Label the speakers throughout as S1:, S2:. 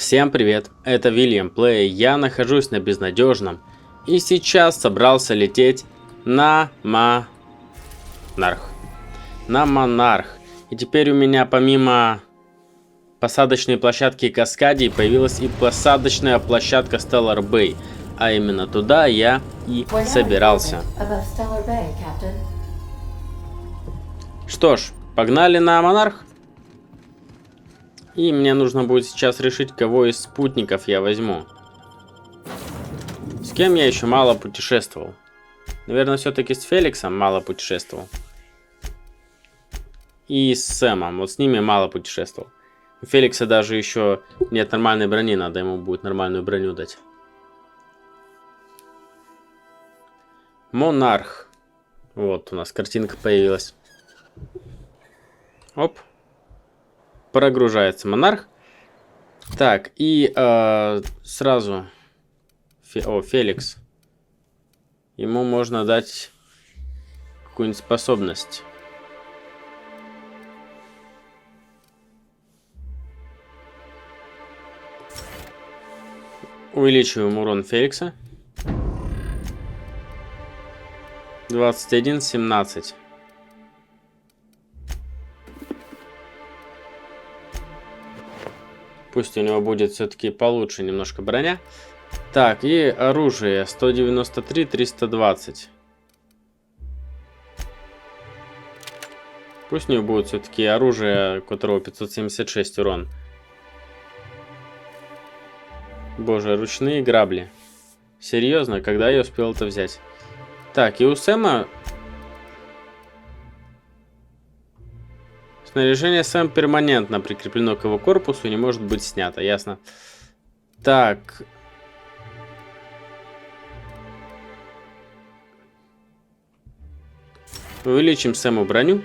S1: Всем привет, это Вильям Плей, я нахожусь на безнадежном и сейчас собрался лететь на Монарх. И теперь у меня помимо посадочной площадки Каскадии появилась и посадочная площадка Стеллар-Бэй, а именно туда я и собирался. Что ж, погнали на Монарх. И мне нужно будет сейчас решить, кого из спутников я возьму. С кем я еще мало путешествовал. Наверное, все-таки с Феликсом мало путешествовал. И с Сэмом. Вот с ними мало путешествовал. У Феликса даже еще нет нормальной брони. Надо ему будет нормальную броню дать. Монарх. Вот у нас картинка появилась. Оп. Прогружается Монарх. Так, и сразу... Феликс. Ему можно дать какую-нибудь способность. Увеличиваем урон Феликса. 21-17. Пусть у него будет все-таки получше немножко броня. Так, и оружие 193-320. Пусть у него будет все-таки оружие, у которого 576 урон. Боже, ручные грабли. Серьезно, когда я успел это взять? Так, и у Сэма... Снаряжение Сэм перманентно прикреплено к его корпусу и не может быть снято, ясно. Так. Увеличим Сэму броню.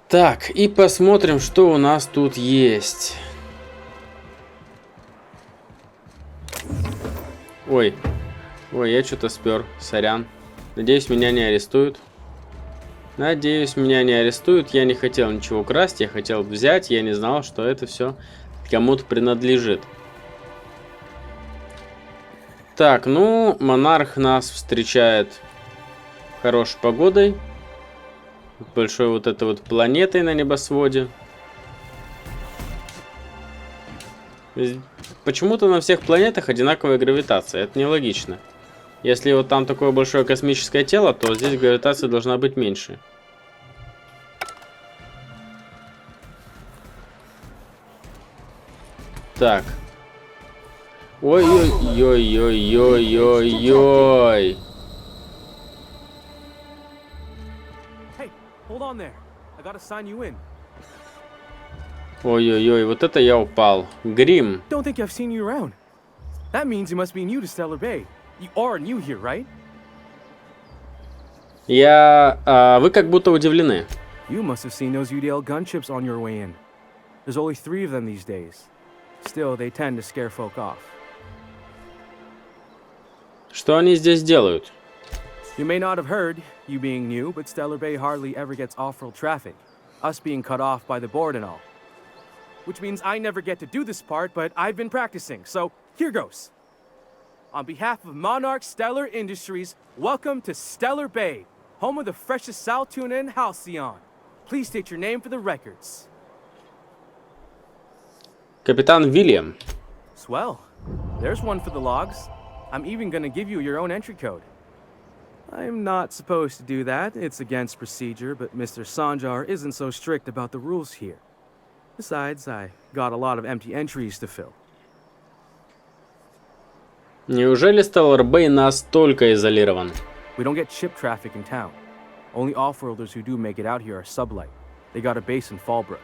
S1: Так, и посмотрим, что у нас тут есть. Ой, я что-то спер, сорян. Надеюсь, меня не арестуют. Надеюсь, меня не арестуют. Я не хотел ничего красть, я хотел взять. Я не знал, что это все кому-то принадлежит. Так, ну, Монарх нас встречает хорошей погодой. Большой вот этой вот планетой на небосводе. Почему-то на всех планетах одинаковая гравитация. Это нелогично. Если вот там такое большое космическое тело, то здесь гравитация должна быть меньше. Так. Ой-ой-ой-ой-ой-ой-ой. Ой-ой-ой, вот это я упал. Грим. Вы как будто удивлены.
S2: You must have seen those UDL gunships on your way in. There's only 3 of them these days. Still, they tend to scare folk off.
S1: Что они здесь делают?
S2: You may not have heard, you being new, but Stеллар-Бэй hardly ever gets off-road traffic. Us being cut off by the board and all. Which means I never get to do this part, but I've been practicing, so here goes. On behalf of Monarch Stellar Industries, welcome to Stellar-Bэй, home of the freshest sal tuna in Halcyon. Please state your name for the records.
S1: Капитан Вильям.
S2: Swell. There's one for the logs. I'm even gonna give you your own entry code. I'm not supposed to do that. It's against procedure, but Mr. Sanjar isn't so strict about the rules here. Besides, I got a lot of empty entries to fill.
S1: Неужели Стеллар-Бэй настолько изолирован?
S2: We don't get ship traffic in town. Only off-worlders who do make it out here are sublight. They got a base in Fallbrook.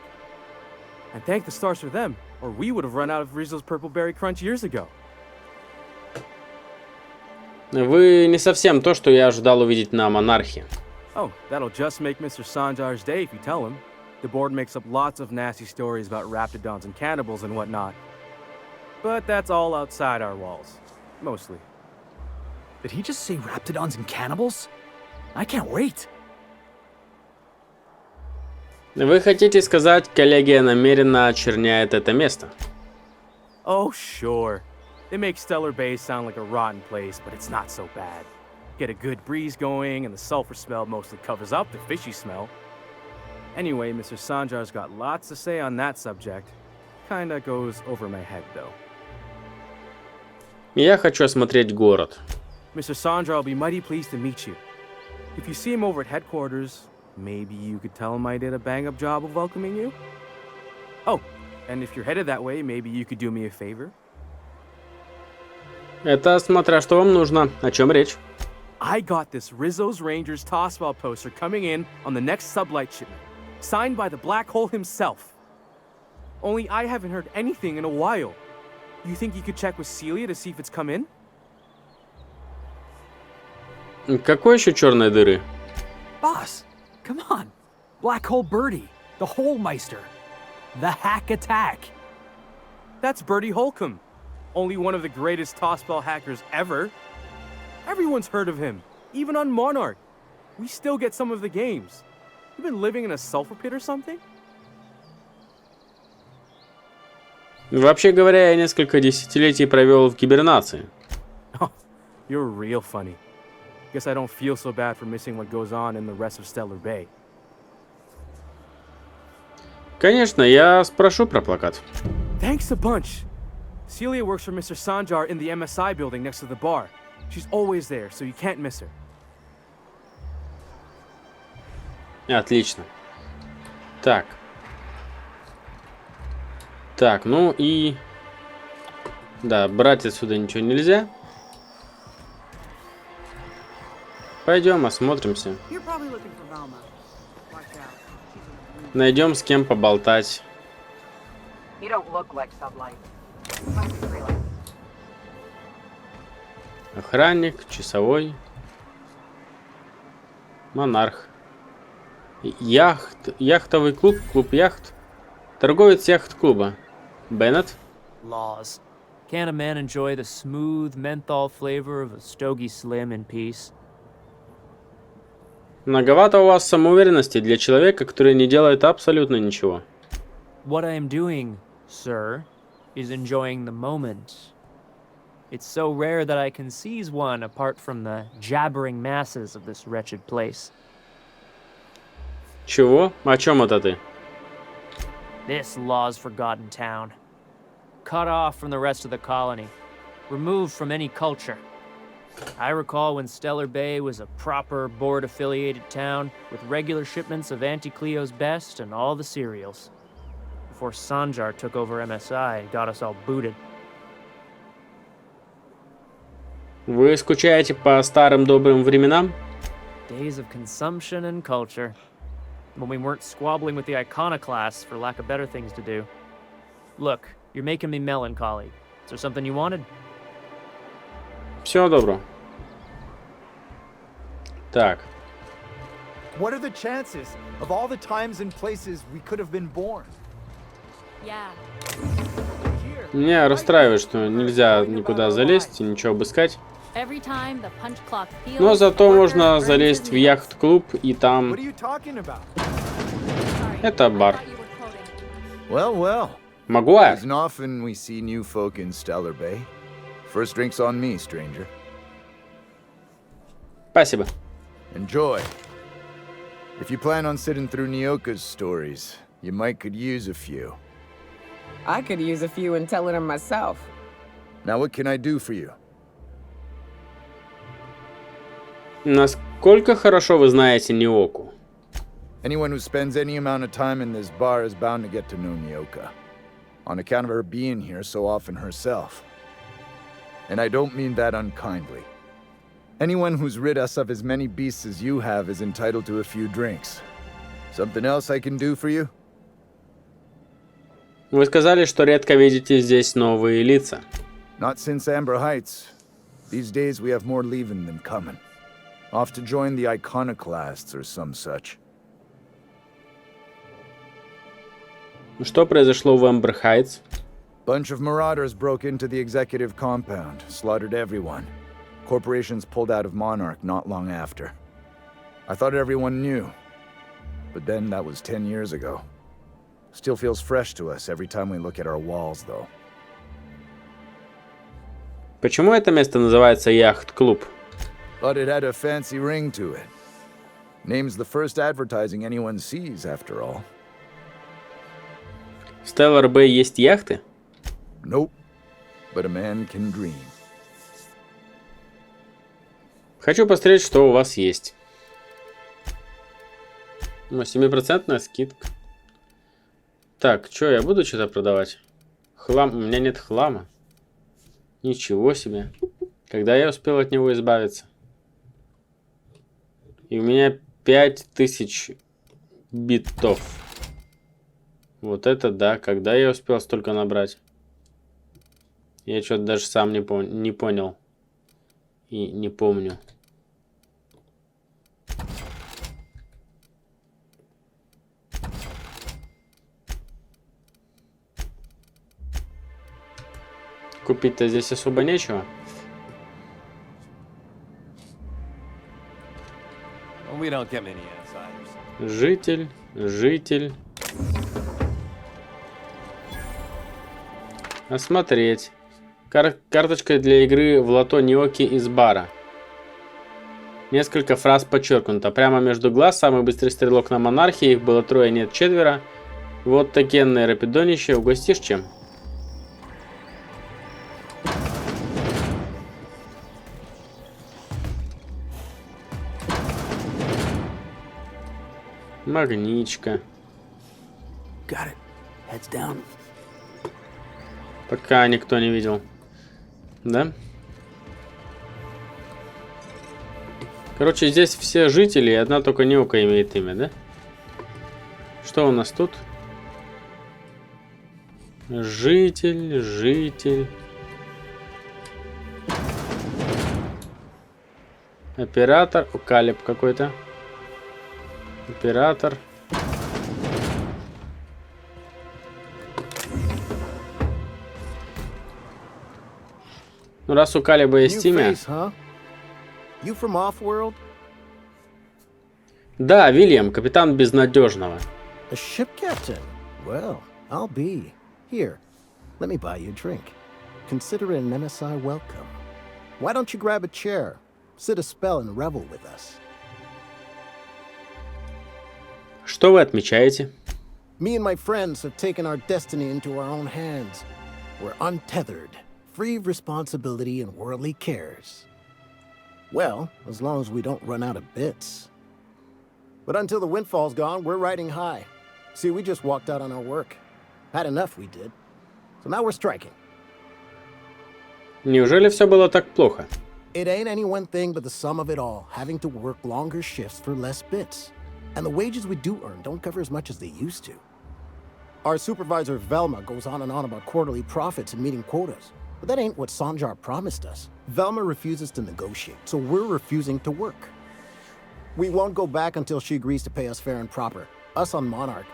S2: And thank the stars for them, or we would have run out of Rizzo's Purple Berry Crunch years ago.
S1: Вы не совсем то, что я ожидал увидеть на Монархе.
S2: Oh, that'll just make Mr. Sanjar's day if you tell him. The board makes up lots of nasty stories about raptidons and cannibals and whatnot. But that's all outside our walls. Mostly.
S3: Did he just say raptidons and cannibals?
S2: I can't wait.
S1: Вы хотите сказать, коллегия намеренно очерняет это место?
S2: Oh, sure. They make Stellar-Bэй sound like a rotten place, but it's not so bad. Get a good breeze going, and the sulfur smell mostly covers up the fishy smell. Anyway, Mr. Sanjar's got lots to say on that subject. Kinda goes over my head, though.
S1: Я хочу осмотреть город.
S2: Mr. Sanjar will be mighty pleased to meet you. If you see him over at headquarters, maybe you could tell him I did a bang-up job of welcoming you? Oh, and if you're headed that way, maybe you could do me a favor?
S1: Это смотря что вам нужно. О чем речь?
S2: I got this Rizzo's Rangers tossball poster coming in on the next sublight shipment, signed by the Black Hole himself. Only I haven't heard anything in a while. You think you could check with Celia to see if it's come in?
S1: Какой еще черной дыры?
S3: Boss, come on. Black Hole Birdie, the Hole Meister, the Hack Attack.
S2: That's Bertie Holcomb, only one of the greatest tossball hackers ever. Everyone's heard of him, even on Monarch. We still get some of the games. You've been living in a sulfur pit or something?
S1: Вообще говоря, я несколько десятилетий провел в гибернации.
S2: Oh, you're real funny. Guess I don't feel so bad for missing what goes on in the rest of Stеллар-Бэй.
S1: Конечно, я спрошу про плакат.
S2: Thanks a bunch. Celia works for Mr. Sanjar in the MSI building next to the bar. She's always there, so you can't miss her.
S1: Отлично. Так. Так, ну и... Да, брать отсюда ничего нельзя. Пойдем, осмотримся. Найдем с кем поболтать. Охранник, часовой. Монарх. Яхтовый клуб, клуб яхт. Торговец яхт-клуба. Беннет.
S3: Laws. Can a man enjoy the smooth menthol flavor of a Stogie Slim in peace?
S1: Многовато у вас самоуверенности для человека, который не делает абсолютно ничего.
S3: What I am doing, sir, is enjoying the moment. It's so rare that I can seize one apart from the jabbering masses of this wretched place.
S1: Чего? О чем это ты?
S3: This law's forgotten town. Cut off from the rest of the colony. Removed from any culture. I recall when Stellar-Bэй was a proper board-affiliated town with regular shipments of Auntie Cleo's best and all the cereals. Before Sanjar took over MSI and got us all booted.
S1: Вы скучаете по старым добрым временам?
S3: Days of consumption and culture. When we weren't squabbling with the iconoclasts for lack of better things to do. Look, you're making me melancholy. Is there something you wanted?
S1: Всего доброго. Так.
S4: What are the chances of all the times and places we could have been born?
S5: Yeah.
S1: Меня расстраивает, что нельзя никуда залезть и ничего обыскать.
S5: Every time the punch clock peels,
S1: Но зато
S5: the
S1: можно
S5: worker burns
S1: залезть
S5: his
S1: в
S5: nails.
S1: яхт-клуб, и там...
S4: What are you talking about?
S5: Sorry,
S1: Это
S5: I
S1: бар.
S5: thought you were quoting.
S6: Well.
S1: Магуайр.
S6: Isn't often we see new folk in Stellarbay. First drink's on me, stranger.
S1: Спасибо.
S6: Enjoy. If you plan on sitting through Nyoka's stories, you might could use a few.
S7: I could use a few and telling them myself.
S6: Now what can I do for you?
S1: Насколько хорошо вы знаете Ниоку?
S6: Anyone who spends any amount of time in this bar is bound to get to know Nyoka. On account of her being here so often herself. And I don't mean that unkindly. Anyone who's rid us of as many beasts as you have is entitled to a few drinks. Something else I can do for you?
S1: Вы сказали, что редко видите здесь новые лица.
S6: Not since Amber Heights. These days we have more leaving than coming. Off to join the iconoclasts or some such.
S1: Что произошло в Эмбер Хайтс?
S6: Bunch of marauders broke into the executive compound, slaughtered everyone. Corporations pulled out of Monarch not long after. I thought everyone knew. But then that was 10 years ago. Still feels fresh to us every time we look at our walls, though.
S1: Почему это место называется яхт-клуб?
S6: But it had a fancy ring to it. Name's the first advertising anyone sees, after all.
S1: В Стеллар-Бэй есть яхты?
S6: Nope. But a man can dream.
S1: Хочу посмотреть, что у вас есть. 7% скидка. Так, что, я буду что-то продавать? Хлам, у меня нет хлама. Ничего себе. Когда я успел от него избавиться? И у меня 5000 битов. Вот это да. Когда я успел столько набрать? Я что-то даже сам не понял. И не помню. Купить-то здесь особо нечего.
S8: We don't get many outsiders.
S1: Житель. Осмотреть. Карточка для игры в лото Ниоки из бара. Несколько фраз подчеркнуто. Прямо между глаз самый быстрый стрелок на монархии. Их было 3, нет 4. Вот такенное рапидонище. Угостишь чем? Магничка.
S2: Got it. Heads down.
S1: Пока никто не видел. Да? Короче, здесь все жители, и одна только Ниока имеет имя, да? Что у нас тут? Житель. Оператор. Калеб какой-то. Оператор. Ну, раз у Калеба есть имя...
S2: You from off-world?
S1: Да, Вильям, капитан безнадежного.
S9: A ship captain? Well, I'll be. Here, let me buy you a drink. Consider it an MSI welcome. Why don't you grab a chair, sit a spell and revel with us?
S1: Что вы отмечаете?
S9: Me and my friends have taken our destiny into our own hands. We're untethered, free of responsibility and worldly cares. Well, as long as we don't run out of bits. But until the windfall's gone, we're riding high. See, we just walked out on our work. Had enough, we did. So now we're striking.
S1: Неужели все было так плохо?
S9: It ain't any one thing but the sum of it all, having to work longer shifts for less bits. And the wages we do earn don't cover as much as they used to. Our supervisor Velma goes on and on about quarterly profits and meeting quotas. But that ain't what Sanjar promised us. Velma refuses to negotiate, so we're refusing to work. We won't go back until she agrees to pay us fair and proper. Us on Monarch.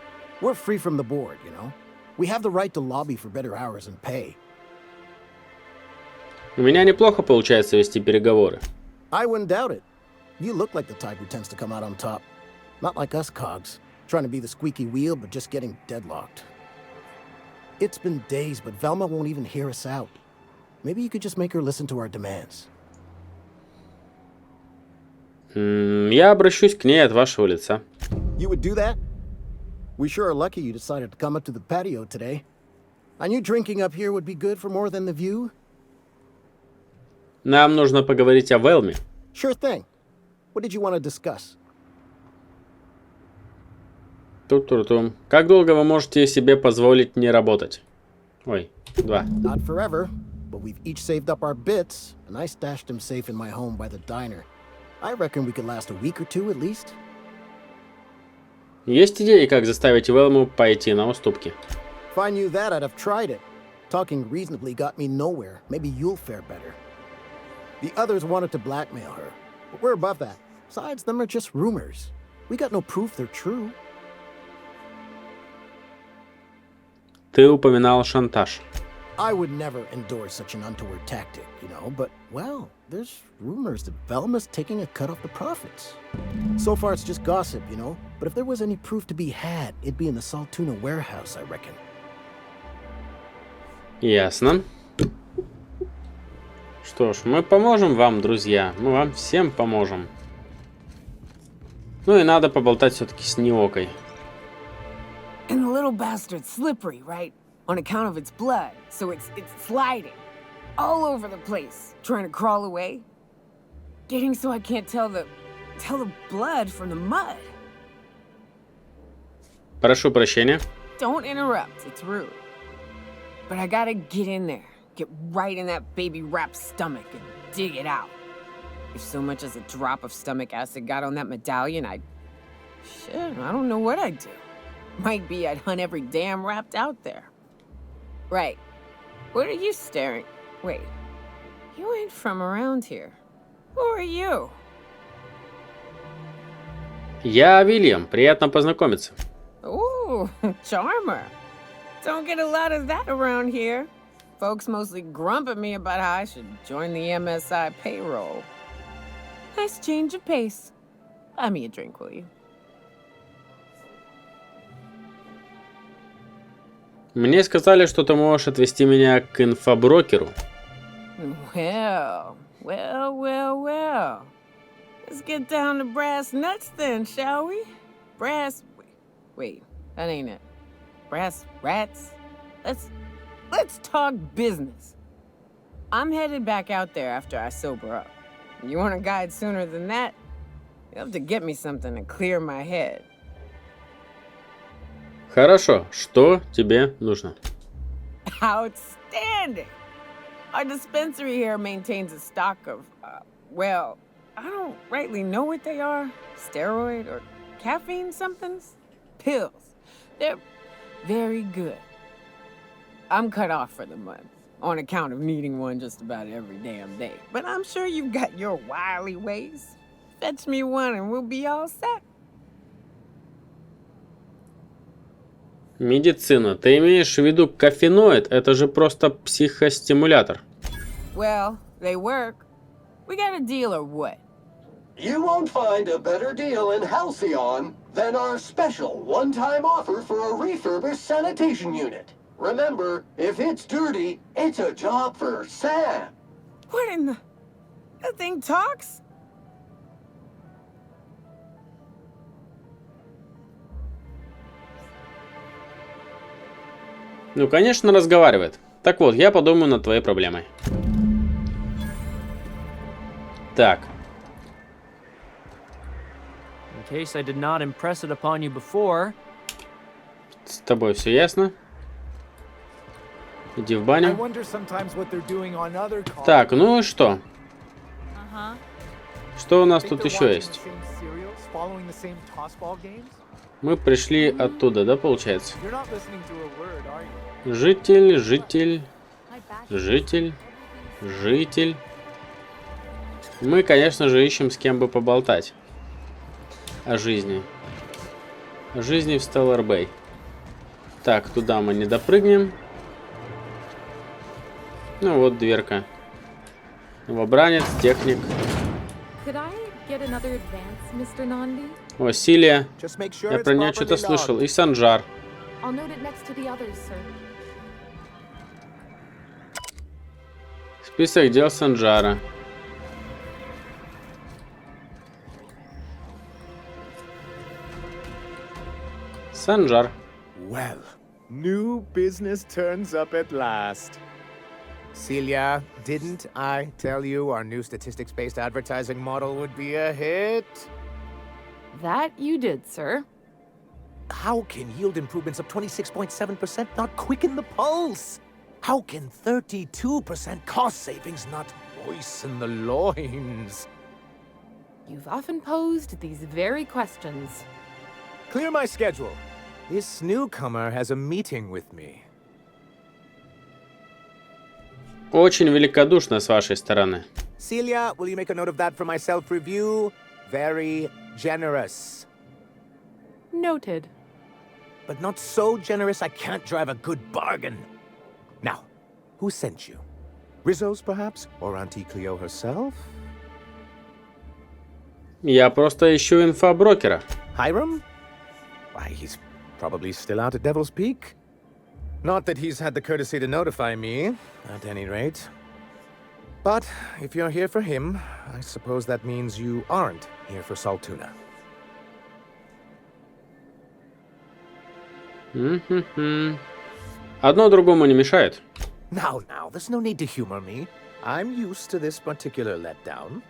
S9: We're free from the board, you know? We have the right to lobby for better hours and pay.
S1: У меня неплохо получается вести переговоры.
S9: I wouldn't doubt it. You look like the type who tends to come out on top. Not like us cogs, trying to be the squeaky wheel but just getting deadlocked. It's been days, but Velma won't even hear us out. Maybe you could just make her listen to our demands.
S1: Я обращусь к ней от вашего лица.
S9: You would do that? We sure are lucky you decided to come up to the patio today. I knew drinking up here would be good for more than the view.
S1: Нам нужно поговорить о Велме.
S9: Sure thing. What did you want to discuss?
S1: Ту-ту-тум. Как долго вы можете себе позволить не работать? Ой, 2.
S9: Not forever, but we've each saved up our bits, and I stashed them safe in my home by the diner. I reckon we could last a week or two at least.
S1: Есть идеи, как заставить Велму пойти на уступки?
S9: If I knew that, I'd have tried it. Talking reasonably got me nowhere. Maybe you'll fare better. The others wanted to blackmail her, but we're above that. Besides, them are just rumors. We got no proof they're true.
S1: Ты упоминал шантаж.
S9: I would never endorse such an untoward tactic, you know, but, well, there's rumors that Velma's taking a cut off the profits. So far, it's just gossip, you know, but if there was any proof to be had, it'd be in the Saltuna warehouse, I reckon.
S1: Ясно. Что ж, мы поможем вам, друзья. Мы вам всем поможем. Ну и надо поболтать все-таки с Ниокой.
S7: And the little bastard's slippery, right? On account of its blood, so it's sliding all over the place, trying to crawl away. Getting so I can't tell the blood from the mud.
S1: Прошу прощения.
S7: Don't interrupt, it's rude. But I gotta get in there, get right in that baby rap's stomach and dig it out. If so much as a drop of stomach acid got on that medallion, shit, I don't know what I'd do. Might be I'd hunt every damn rapt out there. Right. What are you staring? Wait. You ain't from around here. Who are you?
S1: Я Вильям. Приятно познакомиться.
S7: Ooh, charmer. Don't get a lot of that around here. Folks mostly grump at me about how I should join the MSI payroll. Nice change of pace. Buy me a drink, will you?
S1: Мне сказали, что ты можешь отвезти меня к инфоброкеру.
S7: Well. Let's get down to brass nuts then, shall we? Wait, that ain't it. Brass rats? Let's talk business. I'm headed back out there after I sober up. You want a guide sooner than that? You'll have to get me something to clear my head.
S1: Хорошо, что тебе нужно?
S7: Outstanding! Our dispensary here maintains a stock of, well, I don't rightly know what they are. Steroid or caffeine somethings? Pills. They're very good. I'm cut off for the month, on account of needing one just about every damn day. But I'm sure you've got your wily ways. Fetch me one and we'll be all set.
S1: Медицина. Ты имеешь в виду кофеноид? Это же просто психостимулятор.
S7: Well, they work. We got a deal or what?
S10: You won't find a better deal in Halcyon than our special one-time offer for a refurbished sanitation unit. Remember, if it's dirty, it's a job for Sam.
S7: What in the... That thing talks?
S1: Ну, конечно, разговаривает. Так вот, я подумаю над твоей проблемой. Так.
S3: In case I did not impress it upon you before.
S1: С тобой все ясно? Иди в баню. Так, ну и что? Что у нас тут еще есть? Мы пришли оттуда, да, получается? Житель, житель, житель, житель. Мы, конечно же, ищем с кем бы поболтать о жизни. О жизни в Стеллар-Бэй. Так, туда мы не допрыгнем. Ну вот дверка. Новобранец, техник. О, Силия. Я про нее что-то слышал. И Санжар. Список дел Санжара. Санжар.
S11: Well, new business turns up at last. Celia, didn't I tell you our new statistics-based advertising model would be a hit?
S12: That you did, sir.
S11: How can yield improvements of 26.7% not quicken the pulse? How can 32% cost savings not moisten the loins?
S12: You've often posed these very questions.
S11: Clear my schedule. This newcomer has a meeting with me.
S1: Очень великодушно с вашей стороны.
S11: Celia, will you make a note of that for my self-review? Very generous.
S12: Noted.
S11: But not so generous I can't drive a good bargain. Now, Who sent you? Rizzo's, perhaps? Or Auntie Cleo herself?
S1: Я просто ищу инфоброкера.
S11: Hiram? Why, he's probably still out at Devil's Peak. Not that he's had the courtesy to notify me, at any rate. But if you're here for him, I suppose that means you aren't here for Saltuna.
S1: Одно другому не мешает.
S11: Now, there's no need to humor me. I'm used to this particular letdown.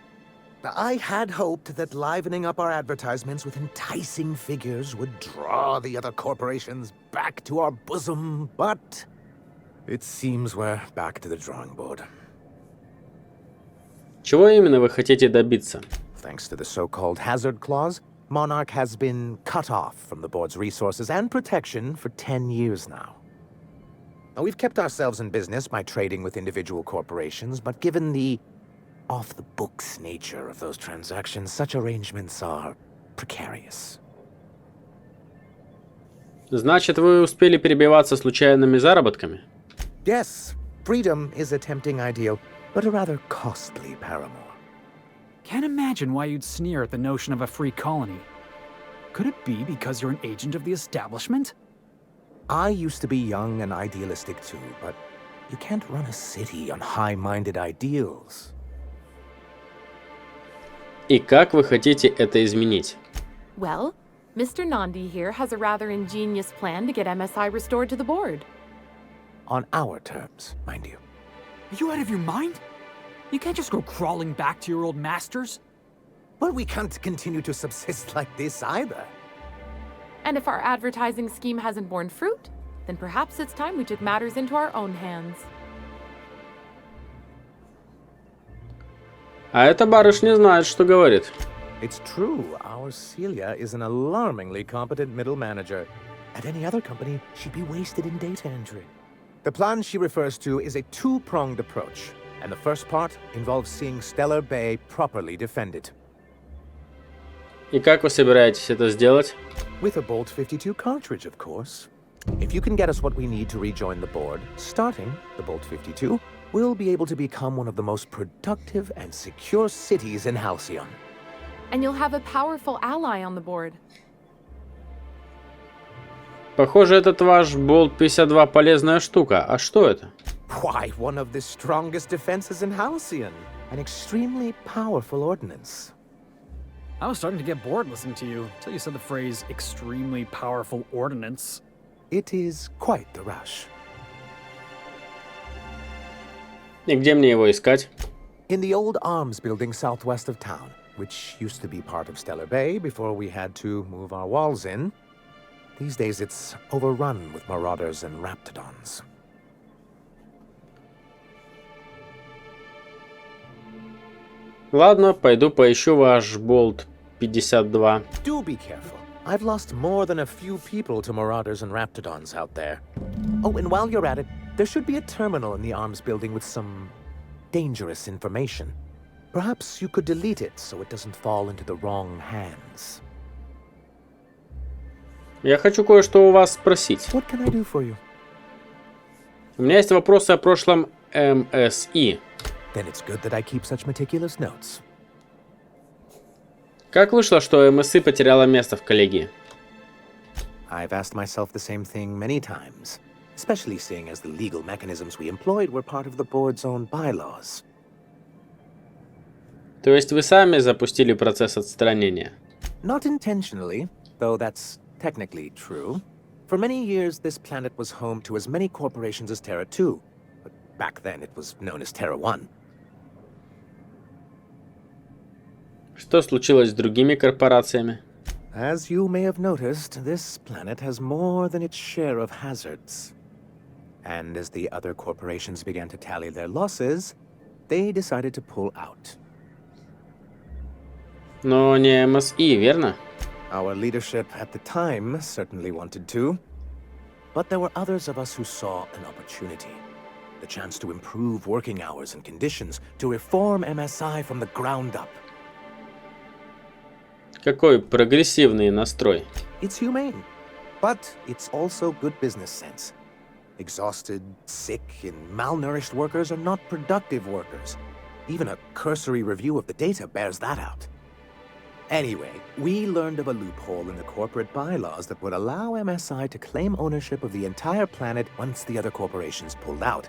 S11: I had hoped that livening up our advertisements with enticing figures would draw the other corporations back to our bosom, but it seems we're back to the drawing board.
S1: Чего именно вы хотите добиться?
S11: Thanks to the so-called hazard clause, Monarch has been cut off from the board's resources and protection for 10 years now. Now, we've kept ourselves in business by trading with individual corporations, but given the off-the-books nature of those transactions, such arrangements are precarious.
S1: Значит, вы успели перебиваться случайными заработками?
S11: Yes, freedom is a tempting ideal, but a rather costly paramour.
S13: Can't imagine why you'd sneer at the notion of a free colony. Could it be because you're an agent of the establishment?
S11: I used to be young and idealistic too, but you can't run a city on high-minded ideals.
S1: И как вы хотите это изменить?
S12: Well, Mr. Nandi here has a rather ingenious plan to get MSI restored to the board.
S11: On our terms, mind you.
S13: Are you out of your mind? You can't just go crawling back to your old masters.
S11: Well, we can't continue to subsist like this either.
S12: And if our advertising scheme hasn't borne fruit, then perhaps it's time we took matters into our own hands.
S1: А эта барышня знает, что говорит.
S11: It's true, our Celia is an alarmingly competent middle manager. At any other company, she'd be wasted in data entry. The plan she refers to is a two-pronged approach, and the first part involves seeing Stеллар-Бэй properly defended.
S1: И как вы собираетесь это сделать?
S11: With a Bolt 52 cartridge, of course. If you can get us what we need to rejoin the board, starting the Bolt 52, we'll be able to become one of the most productive and secure cities in Halcyon.
S12: And you'll have a powerful ally on the board.
S1: Похоже, этот ваш Болт 52 полезная штука. А что это?
S11: Why, one of the strongest defenses in Halcyon. An extremely powerful ordnance.
S13: I was starting to get bored listening to you until you said the phrase extremely powerful ordnance.
S11: It is quite the rush.
S1: И где мне его искать?
S11: In the old arms building southwest of town, which used to be part of Stеллар-Бэй before we had to move our walls in. These days it's overrun with marauders and raptidons.
S1: Ладно, пойду поищу ваш Болт 52.
S11: Do be careful. I've lost more than a few people to marauders and raptidons out there. Oh, and while you're at it, there should be a terminal in the arms building with some dangerous information. Perhaps you could delete it so it doesn't fall into the wrong hands.
S1: Я хочу кое-что у вас спросить.
S11: What can I do for you?
S1: У меня есть вопросы о прошлом МСИ.
S11: Then it's good that I keep such meticulous notes.
S1: Как вышло, что МСИ потеряла место в коллегии?
S11: I've asked myself the same thing many times, especially seeing as the legal mechanisms we employed were part of the board's own bylaws.
S1: То есть вы сами запустили процесс отстранения?
S11: Not intentionally, though that's technically true. For many years, this planet was home to as many corporations as Terra 2, but back then it was known as Terra 1.
S1: Что случилось с другими корпорациями?
S11: As you may have noticed, this planet has more than its share of hazards. And as the other corporations began to tally their losses, they decided to pull out.
S1: Но не МСИ, верно?
S11: Our leadership at the time certainly wanted to. But there were others of us who saw an opportunity. The chance to improve working hours and conditions, to reform MSI from the ground up.
S1: Какой прогрессивный настрой.
S11: It's humane, but it's also good business sense. Exhausted, sick, and malnourished workers are not productive workers. Even a cursory review of the data bears that out. Anyway, we learned of a loophole in the corporate bylaws that would allow MSI to claim ownership of the entire planet once the other corporations pulled out,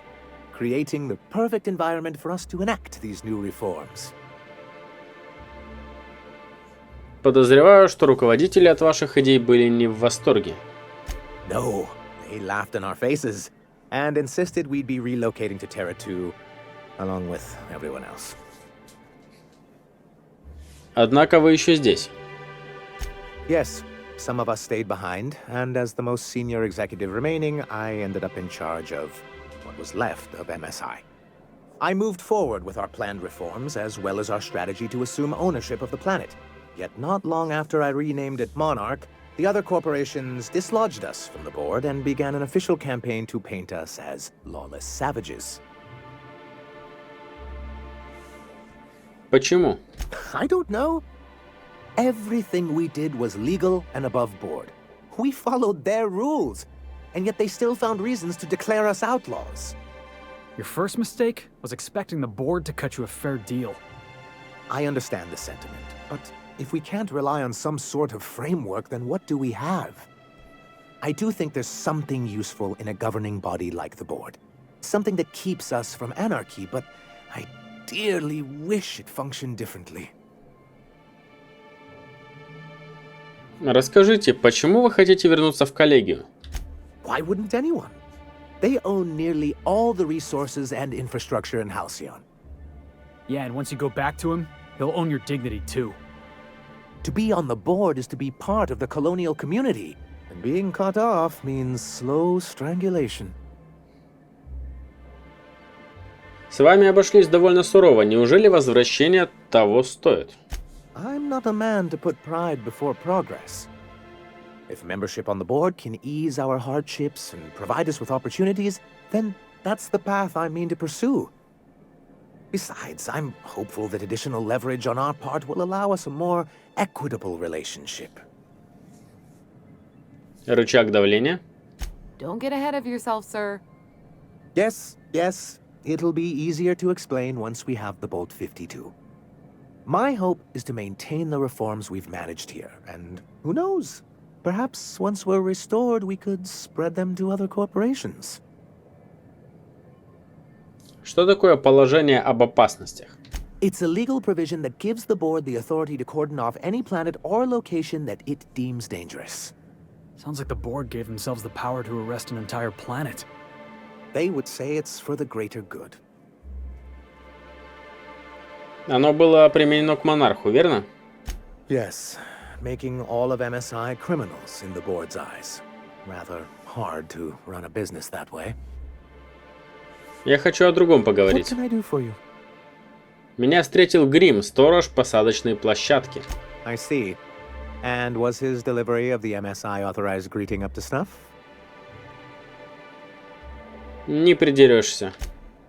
S11: creating the perfect environment for us to enact these new reforms.
S1: Подозреваю, что руководители от ваших идей были не в восторге.
S11: No, they laughed in our faces and insisted we'd be relocating to Terra 2, along with everyone else.
S1: Однако вы еще здесь.
S11: Yes, some of us stayed behind, and as the most senior executive remaining, I ended up in charge of what was left of MSI. I moved forward with our planned reforms, as well as our strategy to assume ownership of the planet. Yet not long after I renamed it Monarch, the other corporations dislodged us from the board and began an official campaign to paint us as lawless savages.
S1: Почему?
S11: I don't know. Everything we did was legal and above board. We followed their rules, and yet they still found reasons to declare us outlaws.
S13: Your first mistake was expecting the board to cut you a fair deal.
S11: I understand the sentiment, but if we can't rely on some sort of framework, then what do we have? I do think there's something useful in a governing body like the board. Something that keeps us from anarchy, but I dearly wish it functioned differently.
S1: Расскажите, почему вы хотите вернуться в коллегию?
S11: Why wouldn't anyone? They own nearly all the resources and infrastructure in Halcyon.
S13: Yeah, and once you go back to him, he'll own your dignity too.
S11: To be on the board is to be part of the colonial community, and being cut off means slow strangulation.
S1: С вами обошлись довольно сурово. Неужели возвращение того стоит?
S11: I'm not a man to put pride before progress. If membership on the board can ease our hardships and provide us with opportunities, then that's the path I mean to pursue. Besides, I'm hopeful that additional leverage on our part will allow us a more equitable relationship.
S1: Рычаг давления?
S12: Don't get ahead of yourself, sir.
S11: Yes. It'll be easier to explain once we have the Bolt 52. My hope is to maintain the reforms we've managed here, and who knows? Perhaps once we're restored, we could spread them to other corporations.
S1: Что такое положение об опасностях?
S11: It's a legal provision that gives the board the authority to cordon off any planet or location that it deems dangerous.
S13: Sounds like the board gave themselves the power to arrest an entire planet.
S11: They would say it's for the greater good.
S1: Оно было применено к монарху, верно?
S11: Yes, making all of MSI criminals in the board's eyes. Rather hard to run a business that way.
S1: Я хочу о другом поговорить.
S11: What can I do for you?
S1: Меня встретил Грим, сторож посадочной площадки.
S11: I see. And was his delivery of the MSI authorized greeting up to snuff?
S1: Не придерешься.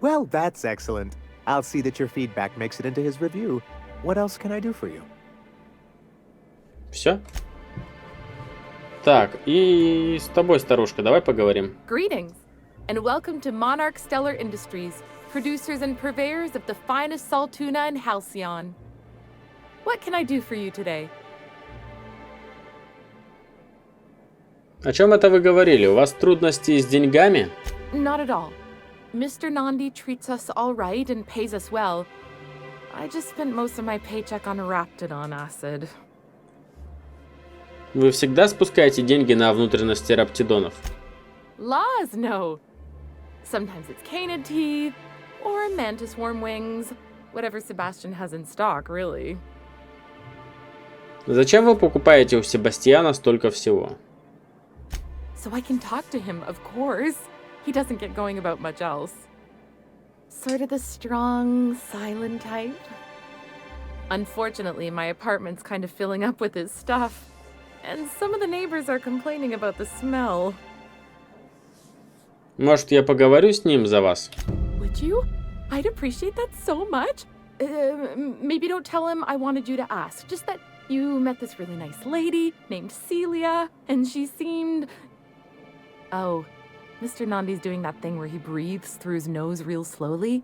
S11: Well, that's excellent. I'll see that your feedback makes it into his review. What else can I do for you?
S1: Все? Так, и с тобой, старушка, давай поговорим.
S12: Greetings, and welcome to Monarch Stellar Industries, producers and purveyors of the finest salt tuna in Halcyon. What can I do for you today?
S1: О чем это вы говорили? У вас трудности с деньгами?
S12: Not at all. Mr. Nandi treats us all right and pays us well. I just spent most of my paycheck on Raptidon acid.
S1: Вы всегда спускаете деньги на внутренности раптидонов?
S12: Laws, no. Sometimes it's canid teeth, or a mantis worm wings. Whatever Sebastian has in stock, really.
S1: Зачем вы покупаете у Себастьяна столько всего?
S12: So I can talk to him, of course. He doesn't get going about much else. Sort of the strong, silent type. Unfortunately, my apartment's kind of filling up with his stuff. And some of the neighbors are complaining about the smell.
S1: Может, я поговорю с ним за вас?
S12: Would you? I'd appreciate that so much. Maybe don't tell him I wanted you to ask. Just that you met this really nice lady named Celia, and she seemed... Oh, Mr. Nandi's doing that thing where he breathes through his nose real slowly.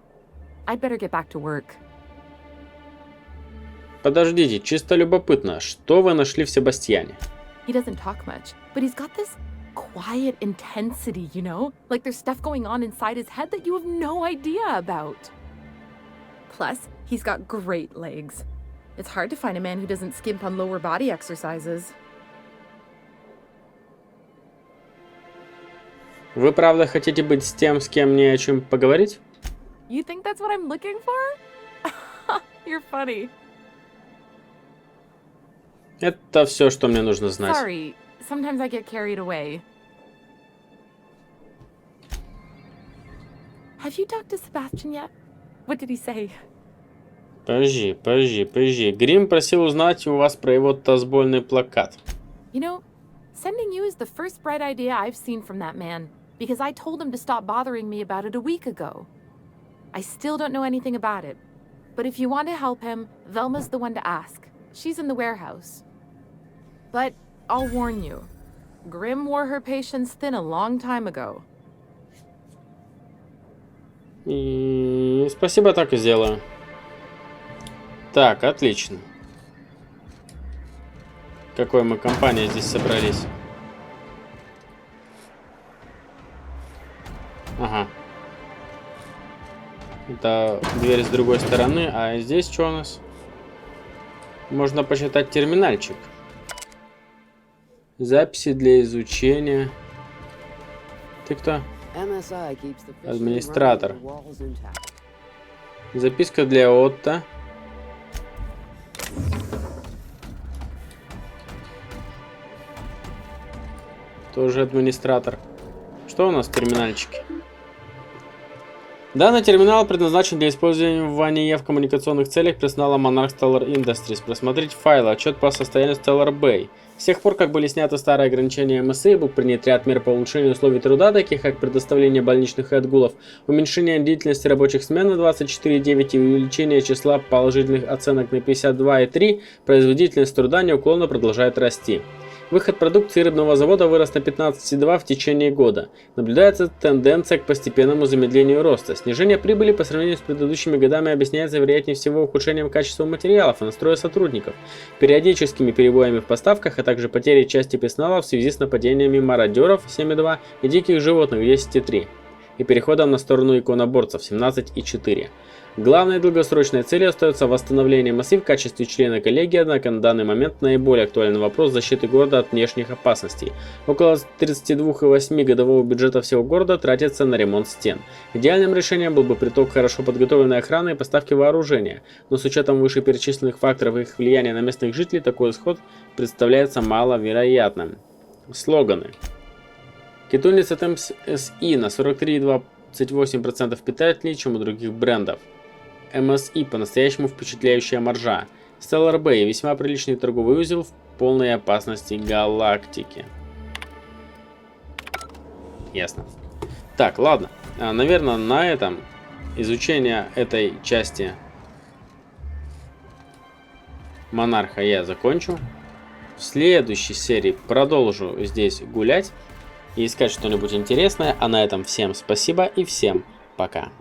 S12: I'd better get back to work.
S1: Подождите, чисто любопытно, что вы нашли в Себастьяне?
S12: He doesn't talk much, but he's got this quiet intensity, you know? Like there's stuff going on inside his head that you have no idea about. Plus, he's got great legs. It's hard to find a man who doesn't skimp on lower body exercises.
S1: Вы правда хотите быть с тем, с кем не о чем поговорить?
S12: You think that's what I'm looking for? You're funny.
S1: Это все, что мне нужно знать.
S12: Sorry, sometimes I get carried away. Have you talked to Sebastian yet? What did he say?
S1: Подожди. Грим просил узнать у вас про его тазбольный плакат.
S12: You know, sending you is the first bright idea I've seen from that man, because I told him to stop bothering me about it a week ago. I still don't know anything about it, but if you want to help him, Velma's the one to ask. She's in the warehouse. But I'll warn you, Grim wore her patience thin a long time ago.
S1: И спасибо, так и сделаю. Так, отлично. Какой мы компания здесь собрались? Ага. Это дверь с другой стороны, а здесь что у нас? Можно почитать терминальчик. Записи для изучения. Ты кто? Администратор. Записка для Отто. Тоже администратор. Что у нас в терминальчике? Данный терминал предназначен для использования в коммуникационных целях персонала Monarch Stellar Industries. Просмотреть файлы, отчет по состоянию Стеллар-Бэй. С тех пор, как были сняты старые ограничения МСИ, был принят ряд мер по улучшению условий труда, таких как предоставление больничных и отгулов, уменьшение длительности рабочих смен на 24,9 и увеличение числа положительных оценок на 52,3, производительность труда неуклонно продолжает расти. Выход продукции рыбного завода вырос на 15,2 в течение года. Наблюдается тенденция к постепенному замедлению роста. Снижение прибыли по сравнению с предыдущими годами объясняется, вероятнее всего, ухудшением качества материалов и настроя сотрудников, периодическими перебоями в поставках, а также потерей части персонала в связи с нападениями мародеров 7,2 и диких животных 10,3 и переходом на сторону иконоборцев 17,4. Главной долгосрочной целью остается восстановление МСИ в качестве члена коллегии, однако на данный момент наиболее актуальный вопрос защиты города от внешних опасностей. Около 32,8 годового бюджета всего города тратится на ремонт стен. Идеальным решением был бы приток хорошо подготовленной охраны и поставки вооружения, но с учетом вышеперечисленных факторов и их влияния на местных жителей такой исход представляется маловероятным. Слоганы. Кетульница МСИ на 43,28% питательнее, чем у других брендов. МСИ по-настоящему впечатляющая маржа. Стеллар-Бэй весьма приличный торговый узел в полной опасности галактики. Ясно. Так, ладно. Наверное, на этом изучение этой части Монарха я закончу. В следующей серии продолжу здесь гулять и искать что-нибудь интересное. А на этом всем спасибо и всем пока.